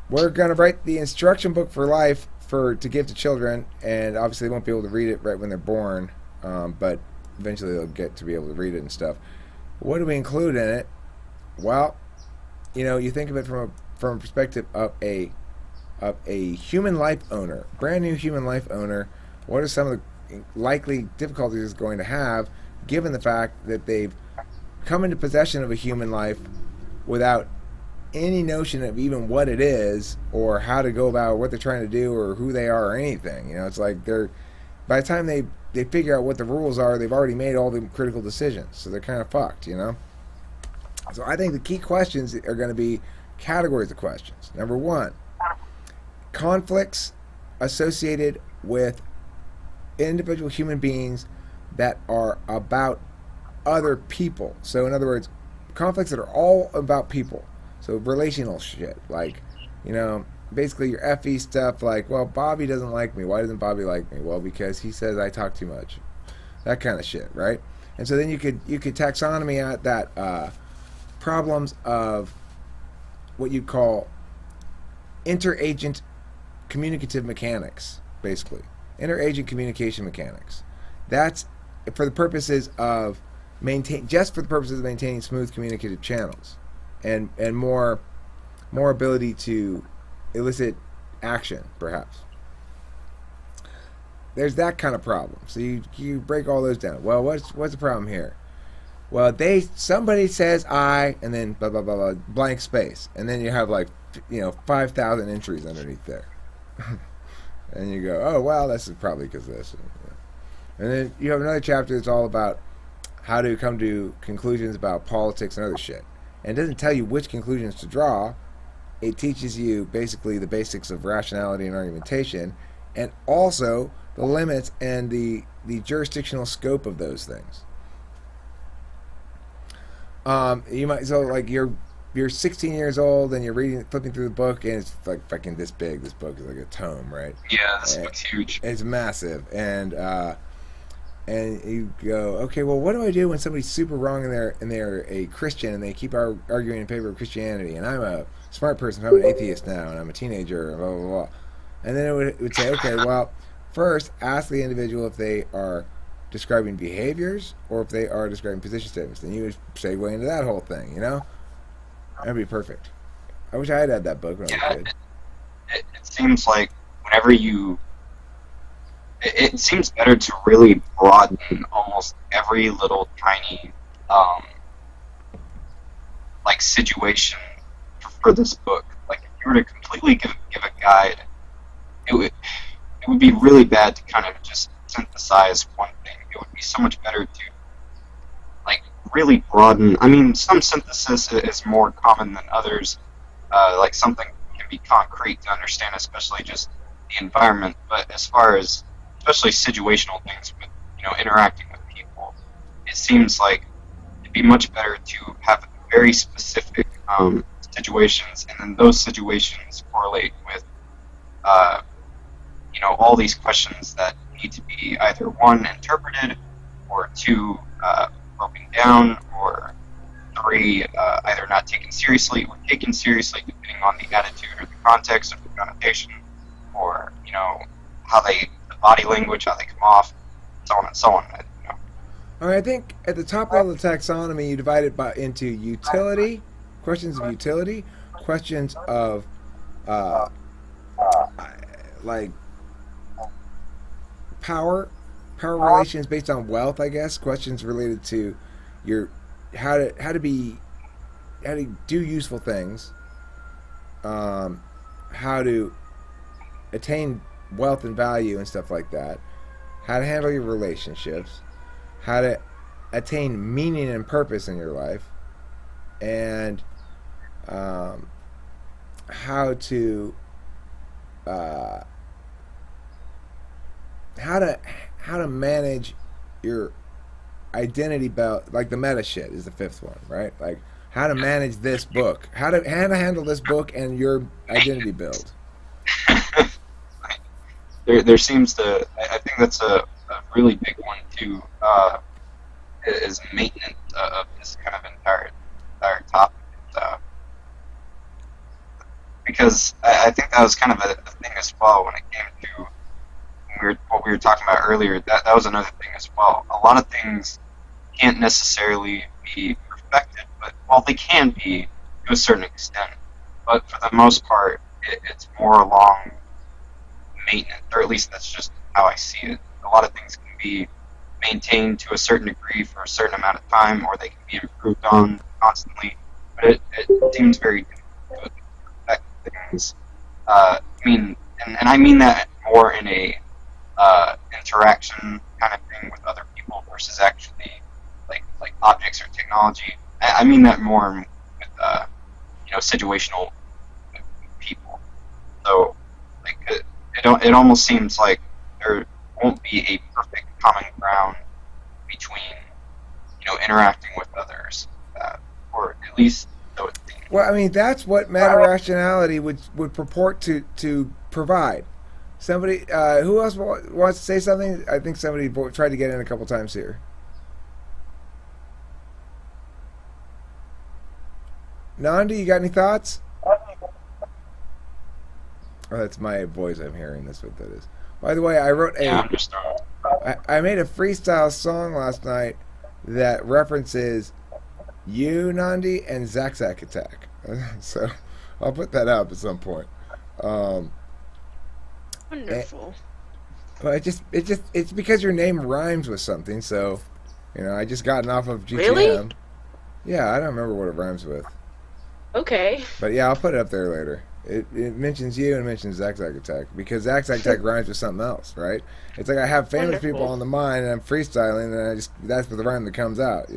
we're going to write the instruction book for life to give to children, and obviously they won't be able to read it right when they're born, but eventually they'll get to be able to read it and stuff. What do we include in it? Well, you think of it from a perspective of a human life owner, brand new human life owner. What are some of the likely difficulties it's going to have, given the fact that they've come into possession of a human life without any notion of even what it is or how to go about what they're trying to do or who they are or anything. It's like by the time they figure out what the rules are, they've already made all the critical decisions, so they're kind of fucked. So I think the key questions are going to be categories of questions. Number one, conflicts associated with individual human beings that are about other people. So in other words, conflicts that are all about people. So relational shit, like, basically your FE stuff, like, well, Bobby doesn't like me. Why doesn't Bobby like me? Well, because he says I talk too much. That kind of shit, right? And so then you could taxonomy out that problems of what you'd call interagent communicative mechanics, basically. Interagent communication mechanics. That's for the purposes of maintaining smooth communicative channels and more ability to elicit action, perhaps. There's that kind of problem. So you break all those down. Well, what's the problem here? Well, somebody says I, and then blah blah blah blah, blank space, and then you have 5,000 entries underneath there, and you go, oh well, this is probably because this, and then you have another chapter that's all about how to come to conclusions about politics and other shit, and it doesn't tell you which conclusions to draw. It teaches you basically the basics of rationality and argumentation, and also the limits and the jurisdictional scope of those things. You might you're 16 years old and you're flipping through the book, and it's like fucking this big. This book is like a tome, right? Yeah, this book's huge. It's massive, and you go, okay, well, what do I do when somebody's super wrong and they're a Christian and they keep arguing in favor of Christianity, and I'm a smart person, I'm an atheist now, and I'm a teenager, and blah blah blah, and then it would say, okay, well, first ask the individual if they are describing behaviors or if they are describing position statements. Then you would segue into that whole thing, That'd be perfect. I wish I had that book when I was a kid. It seems like whenever it seems better to really broaden almost every little tiny situation for this book. Like if you were to completely give a guide, it would be really bad to kind of just synthesize one thing. It would be so much better to really broaden. I mean, some synthesis is more common than others. Like something can be concrete to understand, especially just the environment. But as far as especially situational things with interacting with people, it seems like it'd be much better to have very specific situations, and then those situations correlate with all these questions that need to be either one interpreted, or two broken down, or three either not taken seriously or taken seriously, depending on the attitude or the context of the connotation, or the body language, how they come off, so on and so on. All right, I think at the top level of taxonomy, you divide it into utility, questions of utility, questions of like power relations based on wealth, I guess. Questions related to your how to do useful things, how to attain wealth and value and stuff like that, how to handle your relationships, how to attain meaning and purpose in your life, and how to manage your identity belt. Like the meta shit is the fifth one, right? Like how to manage this book, how to handle this book and your identity build. There seems to, I think that's a really big one too, is maintenance of this kind of entire topic. because I think that was kind of a thing as well when it came to what we were talking about earlier. That was another thing as well. A lot of things can't necessarily be perfected, but well, they can be to a certain extent. But for the most part, it's more along maintenance, or at least that's just how I see it. A lot of things can be maintained to a certain degree for a certain amount of time, or they can be improved on constantly. But it seems very difficult to perfect things. I mean, and I mean that more in a interaction kind of thing with other people versus actually like objects or technology. I mean that more with situational people. So like it almost seems like there won't be a perfect common ground between interacting with others, or at least so it seems. Well, I mean, that's what meta rationality would purport to provide. Somebody, who else wants to say something? I think somebody tried to get in a couple times here. Nandi, you got any thoughts? Oh, that's my voice I'm hearing. That's what that is. By the way, I wrote I made a freestyle song last night that references you, Nandi, and Zack Attack. So I'll put that up at some point. Wonderful. Well, it's because your name rhymes with something. So, I just gotten off of GTM. Really? Yeah, I don't remember what it rhymes with. Okay. But yeah, I'll put it up there later. It mentions you and mentions Zack Attack because Zack Attack rhymes with something else, right? It's like I have famous Wonderful. people on the mind and I'm freestyling and that's the rhyme that comes out,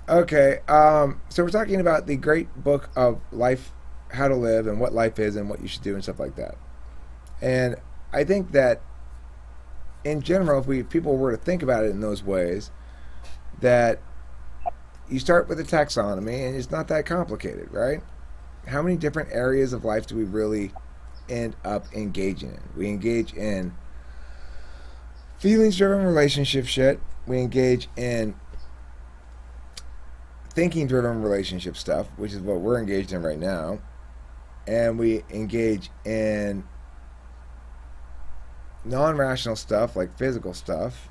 Okay, so we're talking about the great book of life, how to live and what life is and what you should do and stuff like that. And I think that in general, if people were to think about it in those ways, that you start with a taxonomy and it's not that complicated, right? How many different areas of life do we really end up engaging in? We engage in feelings-driven relationship shit. We engage in thinking-driven relationship stuff, which is what we're engaged in right now. And we engage in non-rational stuff like physical stuff.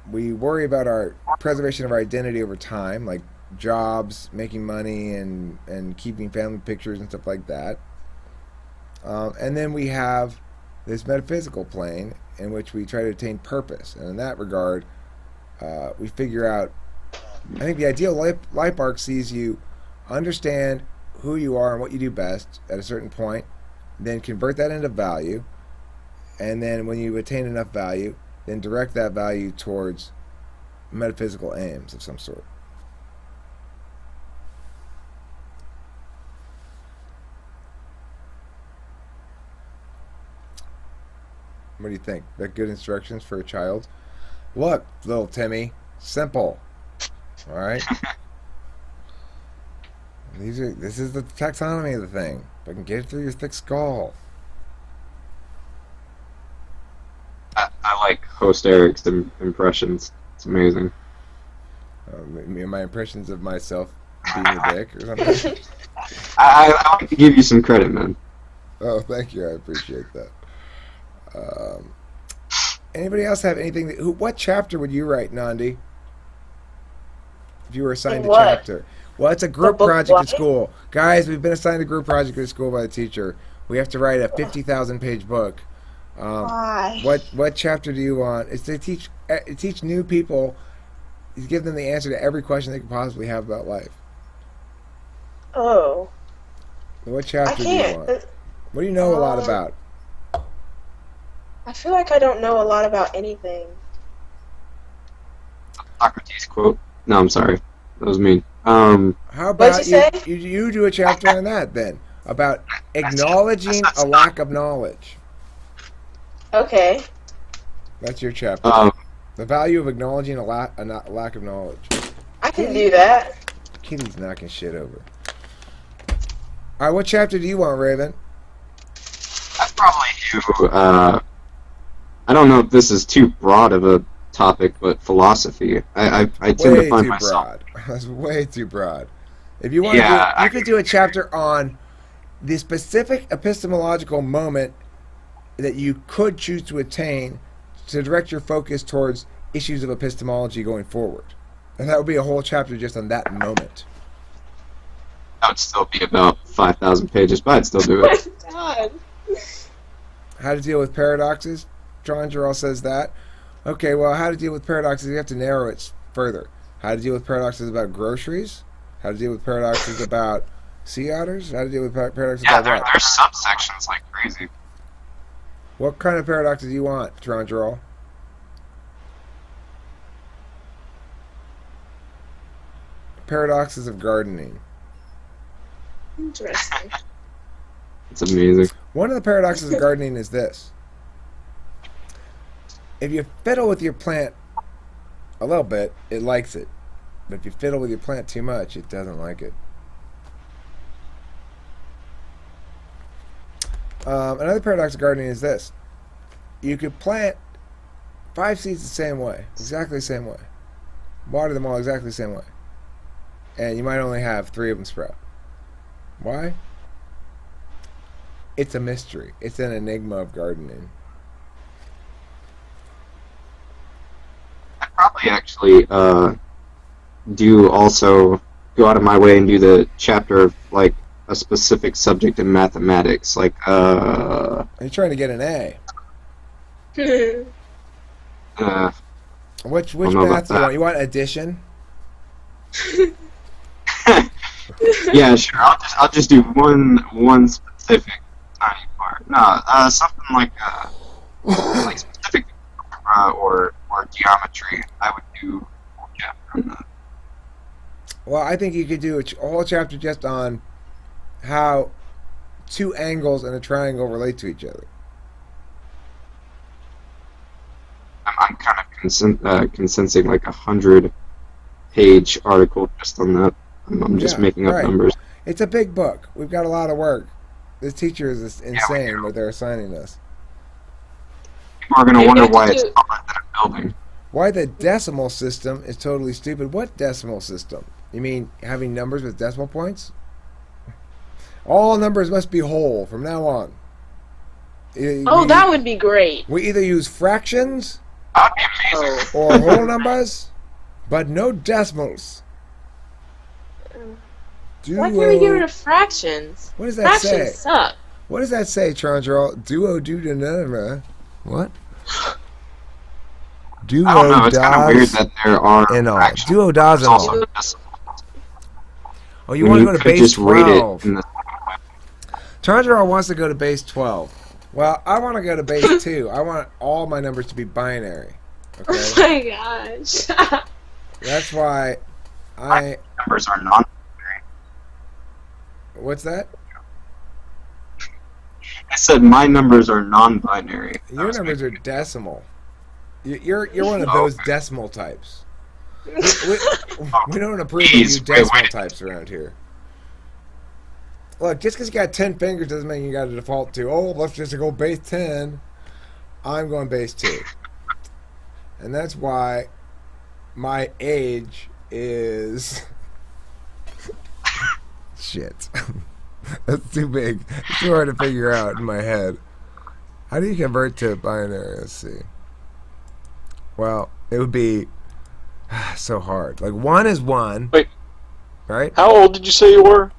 We worry about our preservation of our identity over time, like jobs, making money, and keeping family pictures and stuff like that. And then we have this metaphysical plane in which we try to attain purpose. And in that regard, we figure out, I think the ideal life arc sees you understand who you are and what you do best at a certain point, then convert that into value, and then when you attain enough value, then direct that value towards metaphysical aims of some sort. What do you think? That good instructions for a child? Look, little Timmy, simple. All right. This is the taxonomy of the thing. If I can get it through your thick skull. I like host Eric's impressions. It's amazing. My impressions of myself being a dick or something. I like to give you some credit, man. Oh, thank you. I appreciate that. Anybody else have anything? What chapter would you write, Nandi? If you were assigned a chapter. Well, it's a group project at school. Guys, we've been assigned a group project at school by the teacher. We have to write a 50,000-page book. Why? What chapter do you want? It's to teach new people, to give them the answer to every question they could possibly have about life. Oh. What chapter do you want? What do you know a lot about? I feel like I don't know a lot about anything. Socrates quote. No, I'm sorry. That was mean. How about you you do a chapter on that then? About acknowledging a lack of knowledge. Okay. That's your chapter. The value of acknowledging a lack of knowledge. I can do that. Kitty's knocking shit over. Alright, what chapter do you want, Raven? I'd probably do, I don't know if this is too broad of a topic, but philosophy. I tend to find myself... That's way too broad. If you want to you could do a chapter on the specific epistemological moment that you could choose to attain to direct your focus towards issues of epistemology going forward. And that would be a whole chapter just on that moment. That would still be about 5,000 pages, but I'd still do Oh it. my god. How to deal with paradoxes? Trongerall says that. Okay, well, how to deal with paradoxes, you have to narrow it further. How to deal with paradoxes about groceries? How to deal with paradoxes about sea otters? How to deal with paradoxes Yeah, about what? there's subsections like crazy. What kind of paradoxes do you want, Trongerall? Paradoxes of gardening. Interesting. It's amazing. One of the paradoxes of gardening is this. If you fiddle with your plant a little bit, it likes it. But if you fiddle with your plant too much, it doesn't like it. Another paradox of gardening is this. You could plant 5 seeds the same way, exactly the same way. Water them all exactly the same way. And you might only have 3 of them sprout. Why? It's a mystery. It's an enigma of gardening. I'd probably actually do also go out of my way and do the chapter of like a specific subject in mathematics, like Are you trying to get an A? Which don't know about math do you that. want? You want addition? yeah, sure. I'll just do one specific tiny part. No, something like specific or geometry. I would do a whole chapter on that. Well, I think you could do a whole chapter just on how 2 angles in a triangle relate to each other. I'm kind of consensing like 100-page article just on that. I'm just making up numbers. It's a big book. We've got a lot of work. This teacher is insane do. what they're assigning us. People are going to Maybe wonder I why could it's do- taller than a building. Why the decimal system is totally stupid. What decimal system? You mean having numbers with decimal points? All numbers must be whole from now on. Oh, that would be great. We either use fractions That would be amazing. Oh. or whole numbers, but no decimals. Why can't we get rid of fractions? What does that say? Fractions suck. What does that say, Trongerall? What? I don't know. It's kind of weird that there are and all. fractions. Duodas and There's also all. decimals. Oh, you I want mean, to go to could base just read 12. it in the Trongerall wants to go to base 12. Well, I want to go to base 2. I want all my numbers to be binary. Okay? Oh my gosh. That's why numbers are non. What's that? I said my numbers are non-binary. Your numbers are decimal. You're one of Oh, those okay. decimal types. We don't approve of Jeez, you decimal wait. types around here. Look, just because you got 10 fingers doesn't mean you got to default to, oh, let's just go base 10. I'm going base 2. And that's why my age is... Shit. That's too big. It's too hard to figure out in my head. How do you convert to binary? Let's see. Well, it would be so hard. Like 1 is 1. Wait. Right? How old did you say you were?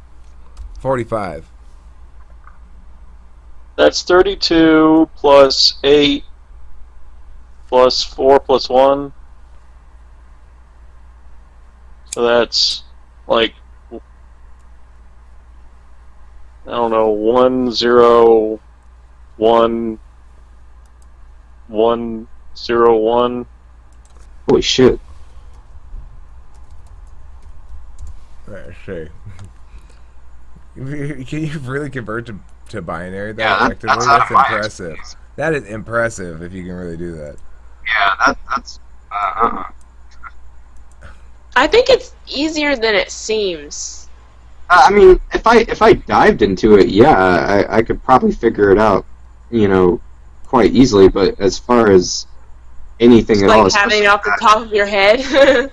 45. That's 32 plus 8 plus 4 plus 1. So that's like, I don't know, 1 0 1 1 0 1. Holy shit. Let's see. Can you really convert to binary that Yeah, effectively? that's out That's of my impressive. expertise. That is impressive if you can really do that. Yeah, that's. I think it's easier than it seems. I mean, if I dived into it, yeah, I could probably figure it out, quite easily. But as far as anything Just at all, like having especially it off the top of your head.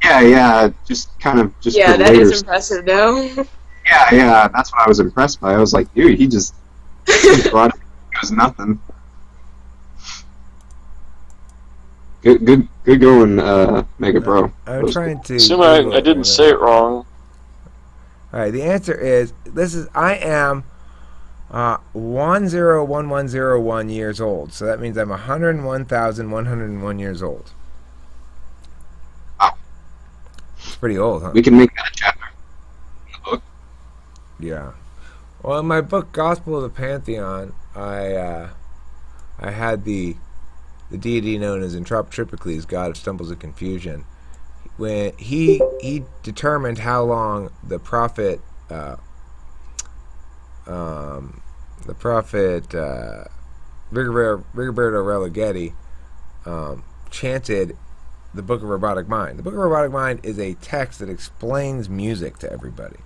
yeah, just kind of yeah, the that layers. is impressive though. Yeah, that's what I was impressed by. I was like, dude, he just brought it. It was nothing. Good going, Mega Bro. I'm trying to. Assuming Google I it didn't right say now. it wrong. All right, the answer is I am 101101 years old. So that means I'm 101,101 years old. Wow. It's pretty old, huh? We can make that a chapter in the book. Yeah. Well, in my book, Gospel of the Pantheon, I had the deity known as Entroptripicles, god of stumbles and confusion. When he determined how long the prophet Rigoberto Religeti chanted the Book of Robotic Mind. The Book of Robotic Mind is a text that explains music to everybody,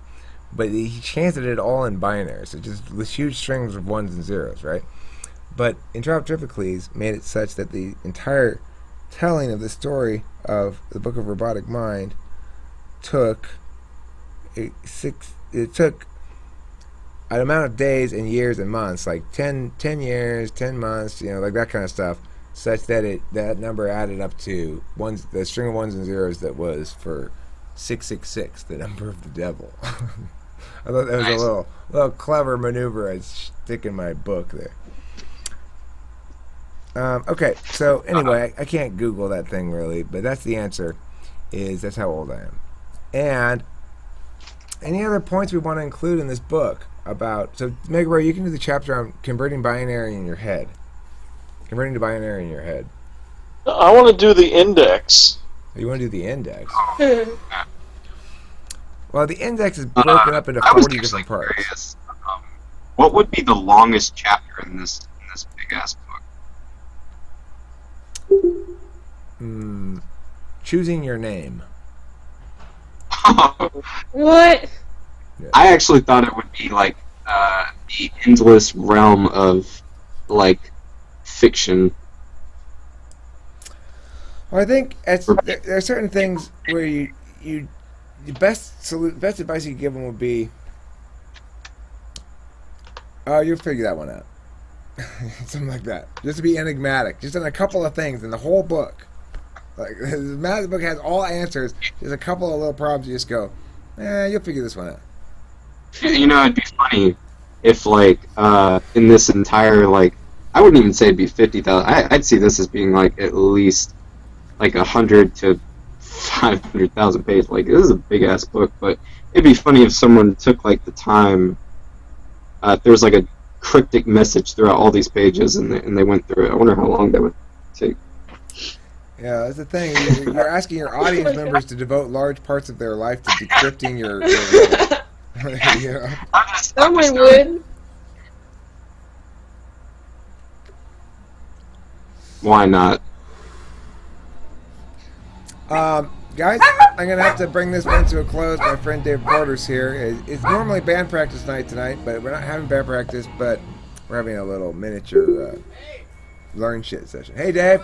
but he chanted it all in binaries, so just this huge strings of ones and zeros, right? But Entroptripicles made it such that the entire telling of the story of the Book of Robotic Mind took an amount of days and years and months, like 10 years, 10 months, like that kind of stuff, such that that number added up to the string of ones and zeros that was for 666, the number of the devil. I thought that was Nice. a little clever maneuver I stick in my book there. Okay, so anyway, I can't Google that thing really, but that's the answer. That's how old I am. And any other points we want to include in this book about? So, Mega Bro, you can do the chapter on converting binary in your head. Converting to binary in your head. I want to do the index. You want to do the index? Hmm. Well, the index is broken up into I was 40 actually different parts. curious. What would be the longest chapter in this big ass book? Choosing your name. What? I actually thought it would be like the endless realm of like fiction. Well, I think there are certain things where the best advice you could give them would be, you'll figure that one out. Something like that. Just to be enigmatic. Just in a couple of things in the whole book. Like, the book has all answers. There's a couple of little problems you just go, you'll figure this one out. It'd be funny if, like, in this entire, like, I wouldn't even say it'd be 50,000. I'd see this as being, like, at least, like, 100 to 500,000 pages. Like, this is a big-ass book, but it'd be funny if someone took, like, the time, if there was, like, a cryptic message throughout all these pages, and they went through it. I wonder how long that would take. Yeah, that's the thing. You're asking your audience members to devote large parts of their life to decrypting your Someone would. Why not? Guys, I'm going to have to bring this one to a close. My friend Dave Porter's here. It's normally band practice night tonight, but we're not having band practice, but we're having a little miniature learn shit session. Hey, Dave.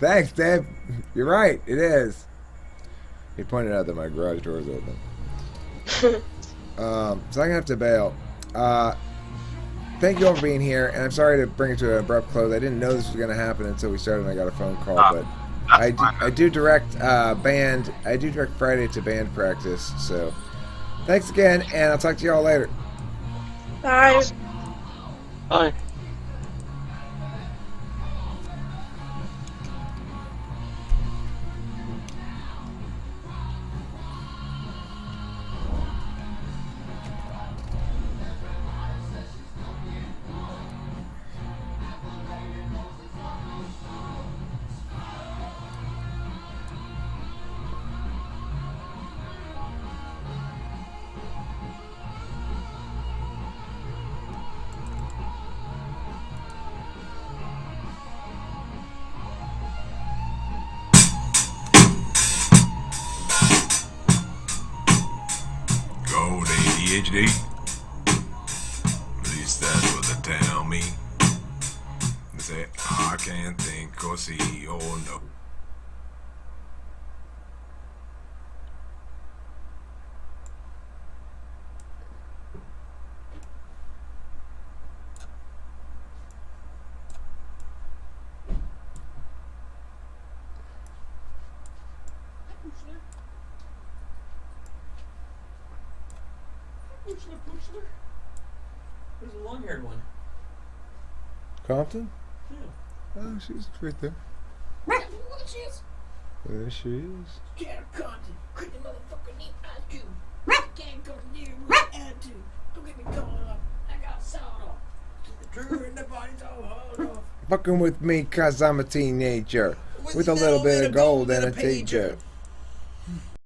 Thanks, Dave. You're right. It is. He pointed out that my garage door is open. So I'm going to have to bail. Thank you all for being here, and I'm sorry to bring it to an abrupt close. I didn't know this was going to happen until we started and I got a phone call, but I do direct band. I do direct Friday to band practice, so thanks again, and I'll talk to you all later. Bye. Hi. Gold ADHD. At least that's what they tell me. They say I can't think or see or know. Poochler. Where's the long-haired one? Compton? Yeah. Oh, she's right there. There she is. Jack Compton. Crazy motherfucker need attitude. Can't go near with attitude. Don't get me caught up. I got sawed off. The trigger and the body's all hauled off. Fucking with me 'cause I'm a teenager. With a little bit of gold and a teacher.